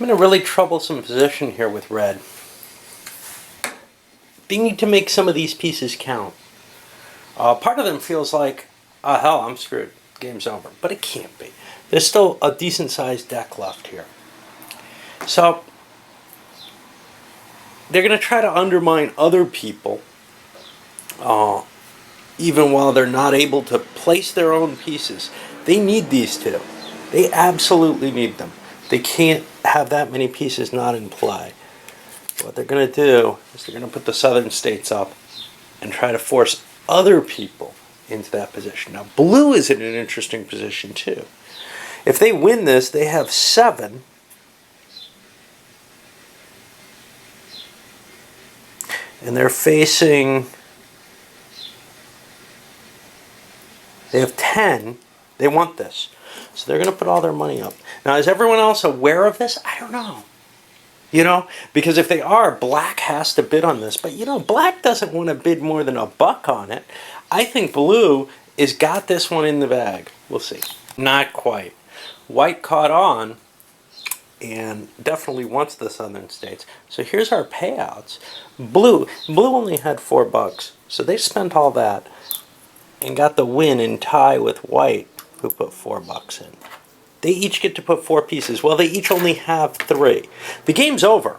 I'm in a really troublesome position here with red. They need to make some of these pieces count. Part of them feels like, oh hell, I'm screwed. Game's over. But it can't be. There's still a decent sized deck left here. So, they're going to try to undermine other people, even while they're not able to place their own pieces. They need these two. They absolutely need them. They can't have that many pieces not in play. What they're going to do is they're going to put the southern states up and try to force other people into that position. Now, blue is in an interesting position too. If they win this, they have 7. And they're facing... They have 10. They want this. So they're going to put all their money up. Now, is everyone else aware of this? I don't know. You know, because if they are, black has to bid on this. But, you know, black doesn't want to bid more than $1 on it. I think blue has got this one in the bag. We'll see. Not quite. White caught on and definitely wants the southern states. So here's our payouts. Blue only had $4. So they spent all that and got the win in tie with white, who put $4 in. They each get to put 4 pieces. Well, they each only have 3. The game's over.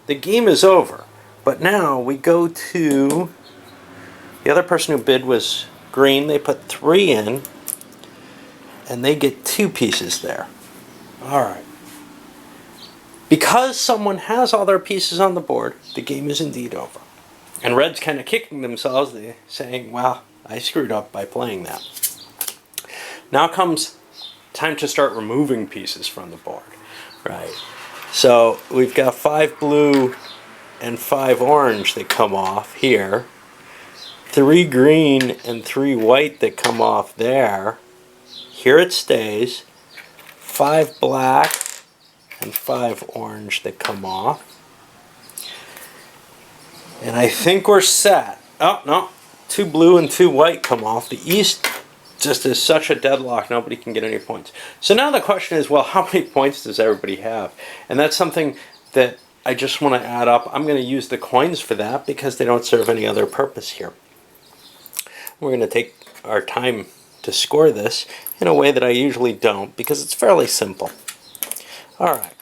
The game is over. But now we go to... The other person who bid was green. They put 3 in. And they get 2 pieces there. Alright. Because someone has all their pieces on the board, the game is indeed over. And red's kind of kicking themselves, saying, well, I screwed up by playing that. Now comes time to start removing pieces from the board, right? So we've got 5 blue and 5 orange that come off here, 3 green and 3 white that come off there. Here it stays, 5 black and 5 orange that come off. And I think we're set. Oh, no, 2 blue and 2 white come off. The East just is such a deadlock, nobody can get any points. So now the question is, well, how many points does everybody have? And that's something that I just want to add up. I'm going to use the coins for that because they don't serve any other purpose here. We're going to take our time to score this in a way that I usually don't because it's fairly simple. Alright.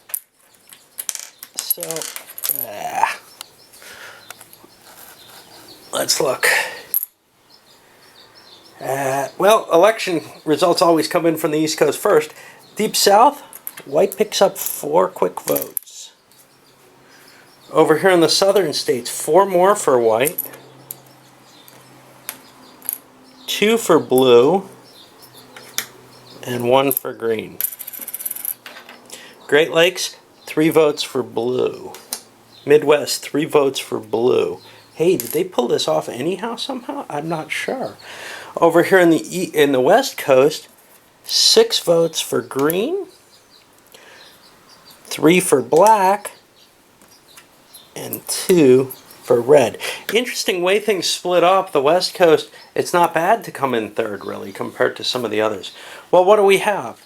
So, let's look. Well, election results always come in from the East Coast first. Deep South, white picks up 4 quick votes. Over here in the southern states, 4 more for white, 2 for blue, and 1 for green. Great Lakes, 3 votes for blue. Midwest, 3 votes for blue. Hey, did they pull this off anyhow somehow? I'm not sure. Over here in the West Coast, 6 votes for green, 3 for black, and 2 for red. Interesting way things split up. The West Coast, it's not bad to come in third, really, compared to some of the others. Well, what do we have?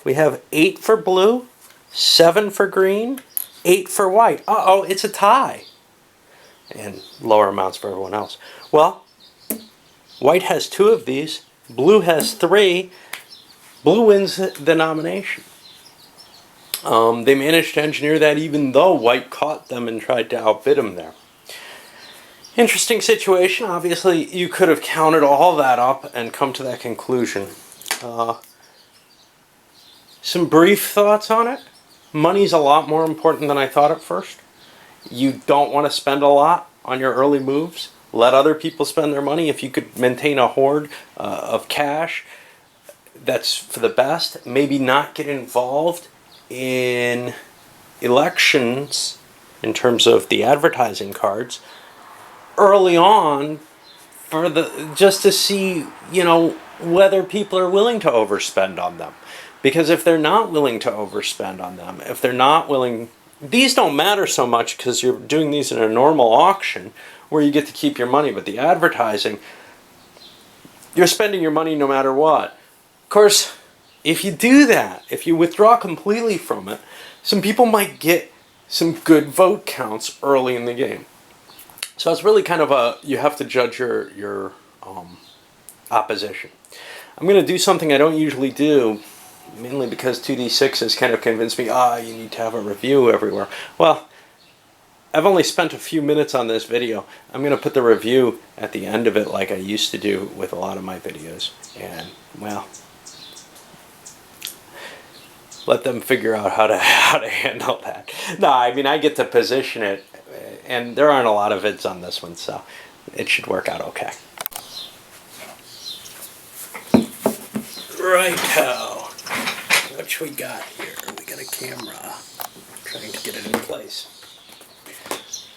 We have 8 for blue, 7 for green, 8 for white. Uh-oh, it's a tie. And lower amounts for everyone else. Well, white has 2 of these, blue has 3, blue wins the nomination. They managed to engineer that even though white caught them and tried to outbid them there. Interesting situation. Obviously, you could have counted all that up and come to that conclusion. Some brief thoughts on it. Money's a lot more important than I thought at first. You don't want to spend a lot on your early moves. Let other people spend their money. If you could maintain a hoard of cash, that's for the best. Maybe not get involved in elections in terms of the advertising cards early on for just to see, you know, whether people are willing to overspend on them. Because if they're not willing to overspend on them, if they're not willing... These don't matter so much because you're doing these in a normal auction where you get to keep your money. But the advertising, you're spending your money no matter what. Of course, if you do that, if you withdraw completely from it, some people might get some good vote counts early in the game. So it's really kind of you have to judge your opposition. I'm going to do something I don't usually do, mainly because 2d6 has kind of convinced me, you need to have a review everywhere. Well, I've only spent a few minutes on this video. I'm going to put the review at the end of it like I used to do with a lot of my videos. And, well, let them figure out how to handle that. No, I mean, I get to position it, and there aren't a lot of vids on this one, so it should work out okay. Righto. What we got here? We got a camera. Trying to get it in place.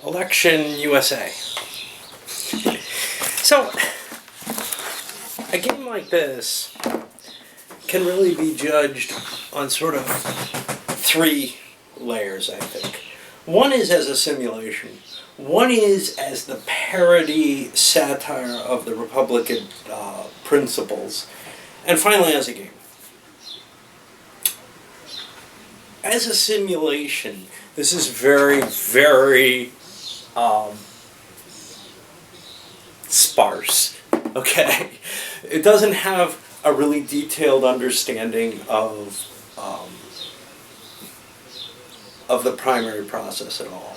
Election USA. So, a game like this can really be judged on sort of 3 layers, I think. One is as a simulation. One is as the parody satire of the Republican principles. And finally, as a game. As a simulation, this is very, very sparse. Okay? It doesn't have a really detailed understanding of the primary process at all.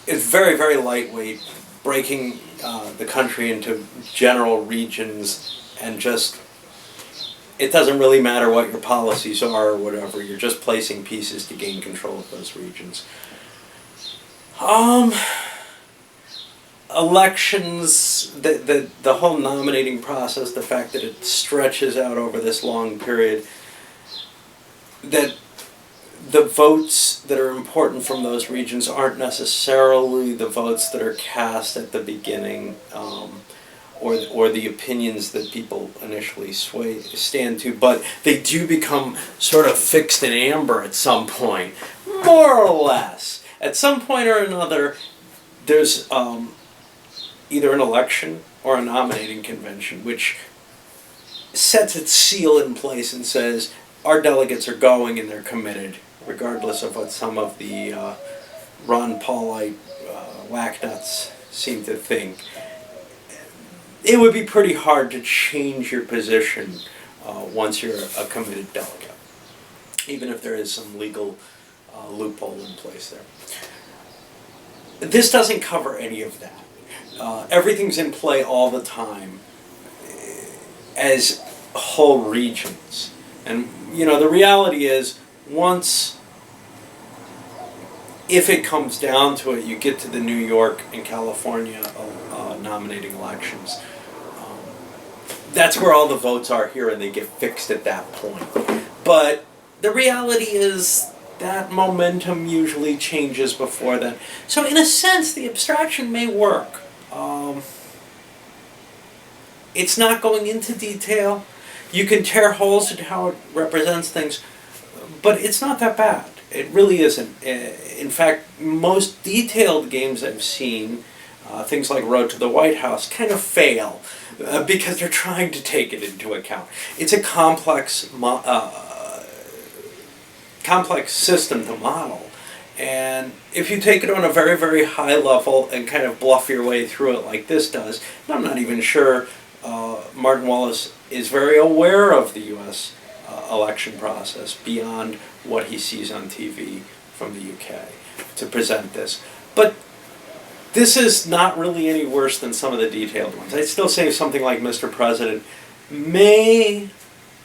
It's very, very lightweight, breaking the country into general regions, and just, it doesn't really matter what your policies are or whatever, you're just placing pieces to gain control of those regions. Elections, the whole nominating process, the fact that it stretches out over this long period, that the votes that are important from those regions aren't necessarily the votes that are cast at the beginning, or the opinions that people initially stand to, but they do become sort of fixed in amber at some point, more or less. At some point or another, there's either an election or a nominating convention, which sets its seal in place and says, our delegates are going and they're committed, regardless of what some of the Ron Paulite whacknuts seem to think. It would be pretty hard to change your position once you're a committed delegate, even if there is some legal loophole in place there. This doesn't cover any of that. Everything's in play all the time as whole regions. And, you know, the reality is, if it comes down to it, you get to the New York and California nominating elections. That's where all the votes are here, and they get fixed at that point. But the reality is that momentum usually changes before then. So in a sense, the abstraction may work. It's not going into detail. You can tear holes in how it represents things, but it's not that bad. It really isn't. In fact, most detailed games I've seen, things like Road to the White House, kind of fail because they're trying to take it into account. It's a complex system to model. And if you take it on a very, very high level and kind of bluff your way through it like this does, and I'm not even sure Martin Wallace is very aware of the U.S. Election process beyond what he sees on TV from the UK to present this. But this is not really any worse than some of the detailed ones. I'd still say something like Mr. President may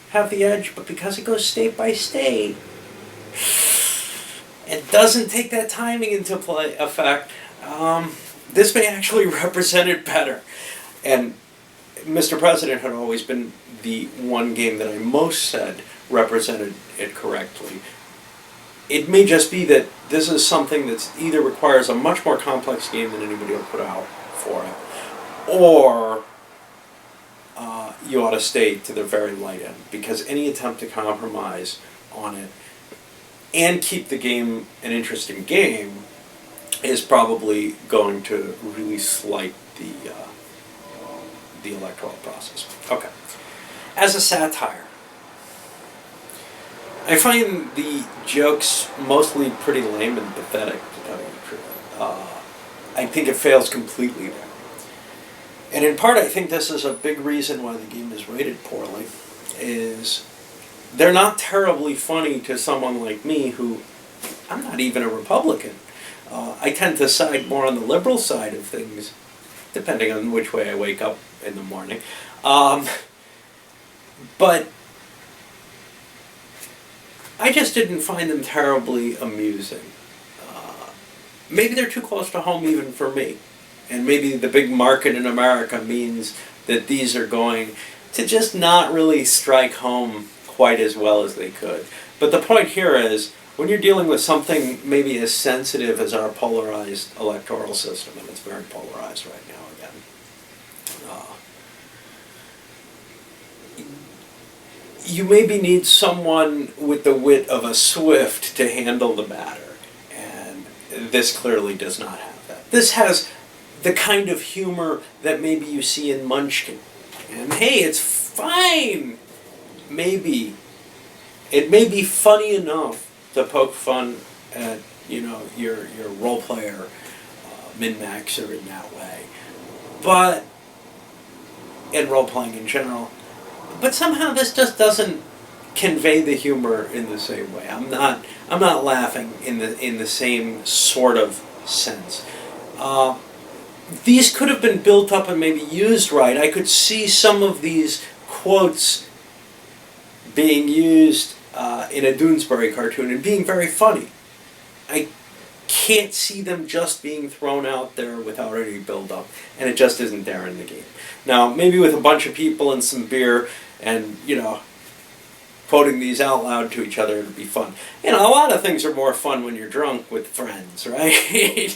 have the edge, but because it goes state by state, it doesn't take that timing into effect. This may actually represent it better. And Mr. President had always been the one game that I most said represented it correctly. It may just be that this is something that either requires a much more complex game than anybody will put out for it, or you ought to stay to the very light end, because any attempt to compromise on it and keep the game an interesting game is probably going to really slight the electoral process. Okay. as a satire. I find the jokes mostly pretty lame and pathetic, to tell you the truth. I think it fails completely there. And in part, I think this is a big reason why the game is rated poorly, is they're not terribly funny to someone like me who, I'm not even a Republican. I tend to side more on the liberal side of things, depending on which way I wake up in the morning. But I just didn't find them terribly amusing. Maybe they're too close to home even for me. And maybe the big market in America means that these are going to just not really strike home quite as well as they could. But the point here is, when you're dealing with something maybe as sensitive as our polarized electoral system, and it's very polarized right now again, you maybe need someone with the wit of a Swift to handle the matter. And this clearly does not have that. This has the kind of humor that maybe you see in Munchkin. And hey, it's fine. Maybe. It may be funny enough to poke fun at, your role player min-maxer in that way. But, and role-playing in general. But somehow this just doesn't convey the humor in the same way. I'm not laughing in the same sort of sense. These could have been built up and maybe used right. I could see some of these quotes being used in a Doonesbury cartoon and being very funny. I can't see them just being thrown out there without any build-up, and it just isn't there in the game. Now, maybe with a bunch of people and some beer and, quoting these out loud to each other, it'd be fun. A lot of things are more fun when you're drunk with friends, right?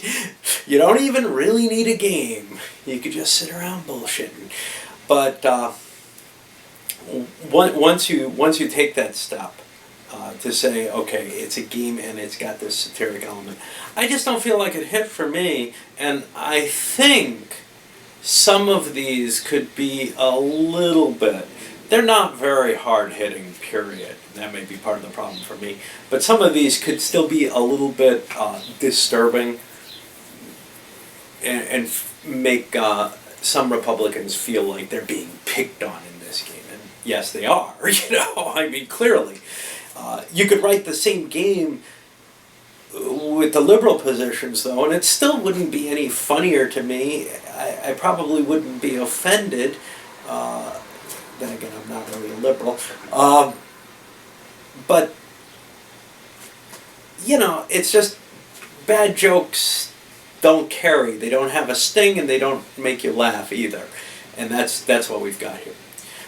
You don't even really need a game. You could just sit around bullshitting. But once you take that step to say, okay, it's a game and it's got this satiric element, I just don't feel like it hit for me. And I think some of these could be a little bit. They're not very hard-hitting, period. That may be part of the problem for me. But some of these could still be a little bit disturbing and make some Republicans feel like they're being picked on in this game. And yes, they are, I mean, clearly. You could write the same game with the liberal positions, though, and it still wouldn't be any funnier to me. I probably wouldn't be offended. Then again, I'm not really a liberal. But, it's just bad jokes don't carry. They don't have a sting and they don't make you laugh either. And that's what we've got here.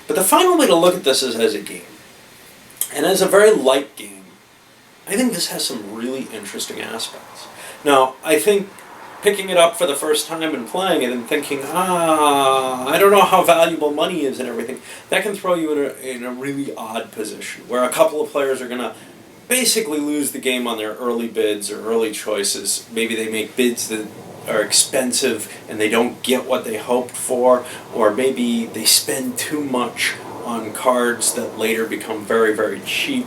But the final way to look at this is as a game. And as a very light game, I think this has some really interesting aspects. Now, I think picking it up for the first time and playing it and thinking, I don't know how valuable money is and everything, that can throw you in a really odd position where a couple of players are going to basically lose the game on their early bids or early choices. Maybe they make bids that are expensive and they don't get what they hoped for, or maybe they spend too much on cards that later become very, very cheap.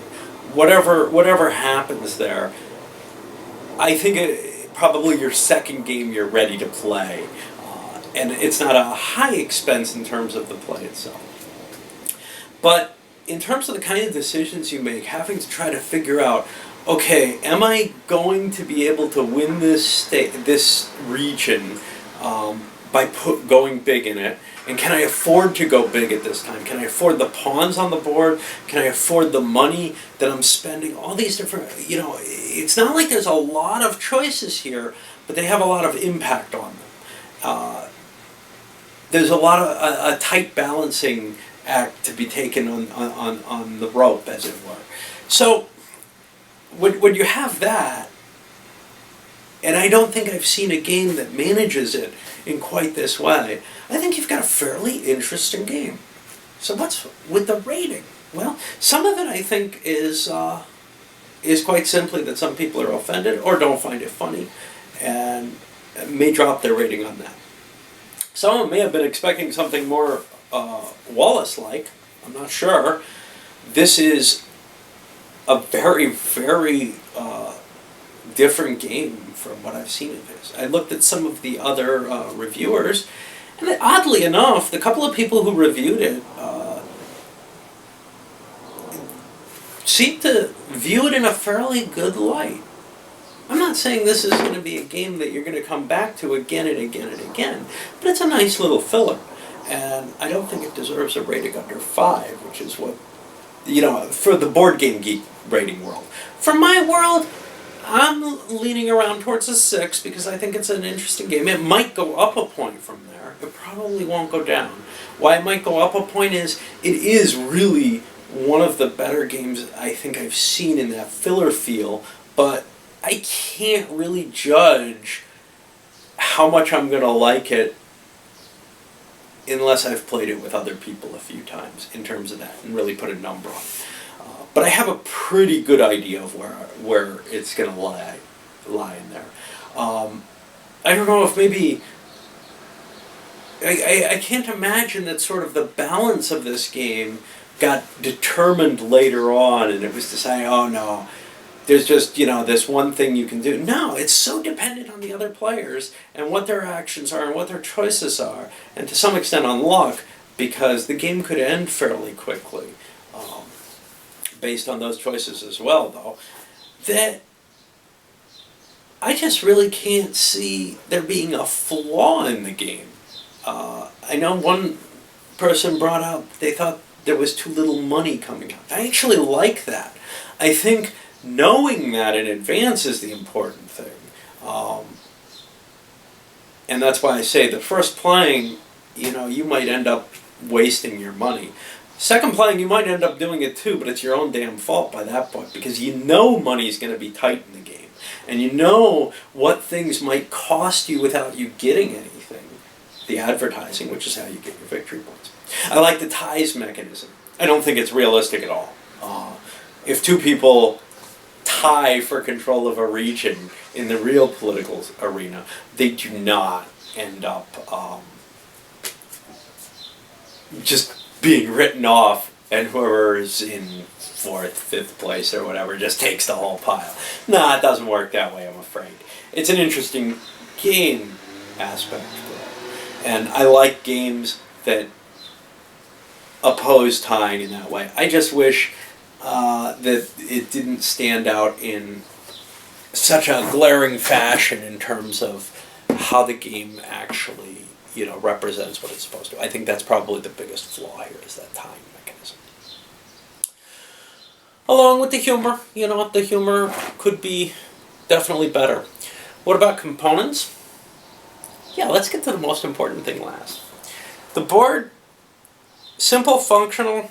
Whatever happens there, I think probably your second game you're ready to play. And it's not a high expense in terms of the play itself. But in terms of the kind of decisions you make, having to try to figure out, okay, am I going to be able to win this region by going big in it? And can I afford to go big at this time? Can I afford the pawns on the board? Can I afford the money that I'm spending? All these different, it's not like there's a lot of choices here, but they have a lot of impact on them. There's a lot of a tight balancing act to be taken on the rope, as it were. So when you have that, and I don't think I've seen a game that manages it in quite this way, I think you've got a fairly interesting game. So what's with the rating? Well, some of it I think is quite simply that some people are offended or don't find it funny and may drop their rating on that. Some of them may have been expecting something more Wallace-like, I'm not sure. This is a very, very different game from what I've seen of his. I looked at some of the other reviewers, and oddly enough, the couple of people who reviewed it seemed to view it in a fairly good light. I'm not saying this is going to be a game that you're going to come back to again and again and again, but it's a nice little filler. And I don't think it deserves a rating under 5, which is what, for the board game geek rating world. For my world, I'm leaning around towards a 6 because I think it's an interesting game. It might go up a point from there. It probably won't go down. Why it might go up a point is it is really one of the better games I think I've seen in that filler feel, but I can't really judge how much I'm going to like it unless I've played it with other people a few times in terms of that and really put a number on it. But I have a pretty good idea of where it's going to lie in there. I don't know if maybe... I can't imagine that sort of the balance of this game got determined later on and it was decided, oh no, there's just, this one thing you can do. No, it's so dependent on the other players and what their actions are and what their choices are, and to some extent on luck, because the game could end fairly quickly based on those choices as well, though, that I just really can't see there being a flaw in the game. I know one person brought out they thought there was too little money coming out. I actually like that. I think knowing that in advance is the important thing. And that's why I say the first playing, you might end up wasting your money. Second playing, you might end up doing it too, but it's your own damn fault by that point, because money's going to be tight in the game. And what things might cost you without you getting anything. The advertising, which is how you get your victory points. I like the ties mechanism. I don't think it's realistic at all. If two people tie for control of a region in the real political arena, they do not end up just being written off, and whoever is in 4th, 5th place or whatever just takes the whole pile. No, it doesn't work that way, I'm afraid. It's an interesting game aspect, though. And I like games that oppose tying in that way. I just wish that it didn't stand out in such a glaring fashion in terms of how the game actually, represents what it's supposed to. I think that's probably the biggest flaw here, is that tying mechanism. Along with the humor, the humor could be definitely better. What about components? Yeah, let's get to the most important thing last. The board, simple, functional,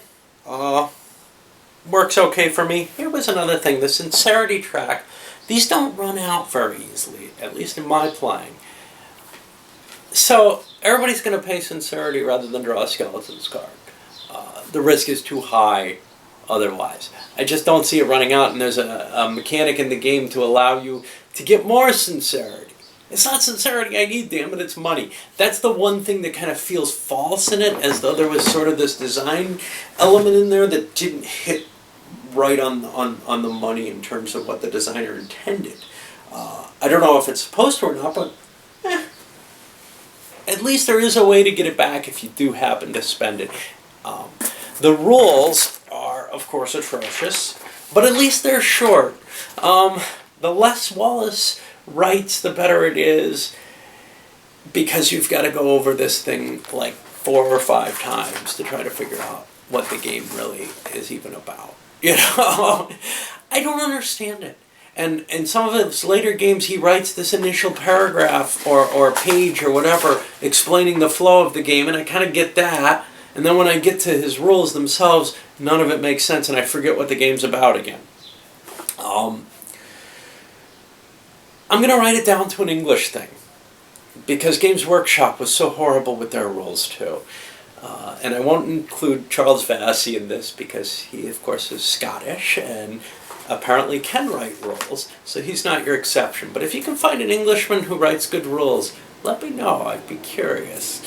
works okay for me. Here was another thing, the sincerity track. These don't run out very easily, at least in my playing. So everybody's going to pay sincerity rather than draw a skeleton's card. The risk is too high otherwise. I just don't see it running out, and there's a mechanic in the game to allow you to get more sincerity. It's not sincerity I need, damn it, it's money. That's the one thing that kind of feels false in it, as though there was sort of this design element in there that didn't hit right on the money in terms of what the designer intended. I don't know if it's supposed to or not, but at least there is a way to get it back if you do happen to spend it. The rules are, of course, atrocious, but at least they're short. The less Wallace writes, the better it is, because you've got to go over this thing like 4 or 5 times to try to figure out what the game really is even about. I don't understand it. And in some of his later games, he writes this initial paragraph or page or whatever explaining the flow of the game, and I kind of get that. And then when I get to his rules themselves, none of it makes sense, and I forget what the game's about again. I'm going to write it down to an English thing, because Games Workshop was so horrible with their rules, too. And I won't include Charles Vassy in this, because he, of course, is Scottish, and apparently can write rules, so he's not your exception. But if you can find an Englishman who writes good rules, let me know. I'd be curious.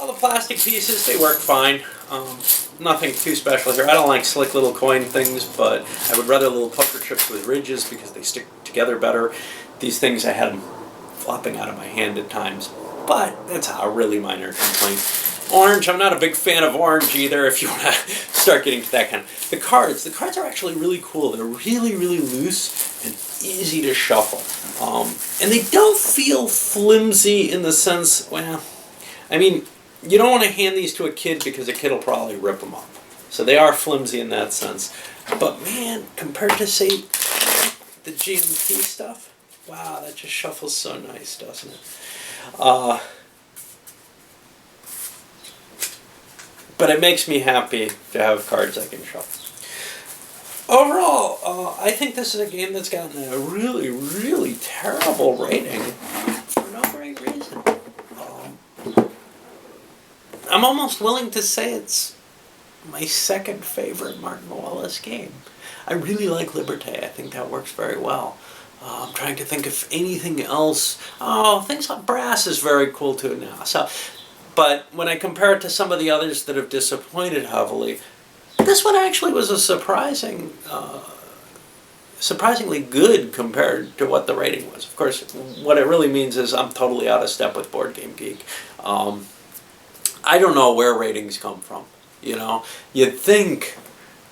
All the plastic pieces, they work fine. Nothing too special here. I don't like slick little coin things, but I would rather little poker chips with ridges because they stick together better. These things, I had them flopping out of my hand at times, but that's a really minor complaint. Orange, I'm not a big fan of orange either if you want to start getting to that kind of... The cards are actually really cool. They're really, really loose and easy to shuffle. And they don't feel flimsy in the sense, well, I mean, you don't want to hand these to a kid because a kid will probably rip them up. So they are flimsy in that sense. But man, compared to, say, the GMT stuff, wow, that just shuffles so nice, doesn't it? But it makes me happy to have cards I can shuffle. Overall, I think this is a game that's gotten a really, really terrible rating for no great reason. I'm almost willing to say it's my second favorite Martin Wallace game. I really like Liberté. I think that works very well. I'm trying to think if anything else. Oh, things like Brass is very cool too now. So, but when I compare it to some of the others that have disappointed heavily, this one actually was a surprisingly good compared to what the rating was. Of course, what it really means is I'm totally out of step with Board Game Geek. I don't know where ratings come from. You know, you'd think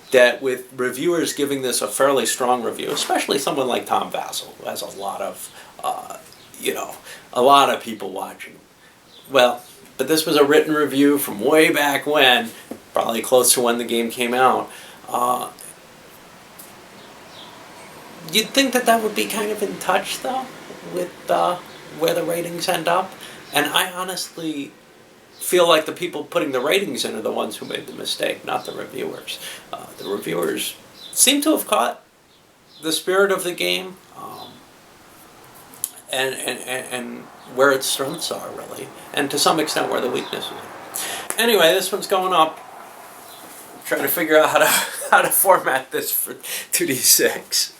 that with reviewers giving this a fairly strong review, especially someone like Tom Vassell, who has a lot of, a lot of people watching. Well, but this was a written review from way back when, probably close to when the game came out. You'd think that that would be kind of in touch, though, with where the ratings end up. And I honestly feel like the people putting the ratings in are the ones who made the mistake, not the reviewers. The reviewers seem to have caught the spirit of the game and where its strengths are, really, and to some extent where the weaknesses are. Anyway, this one's going up. I'm trying to figure out how to format this for 2D6.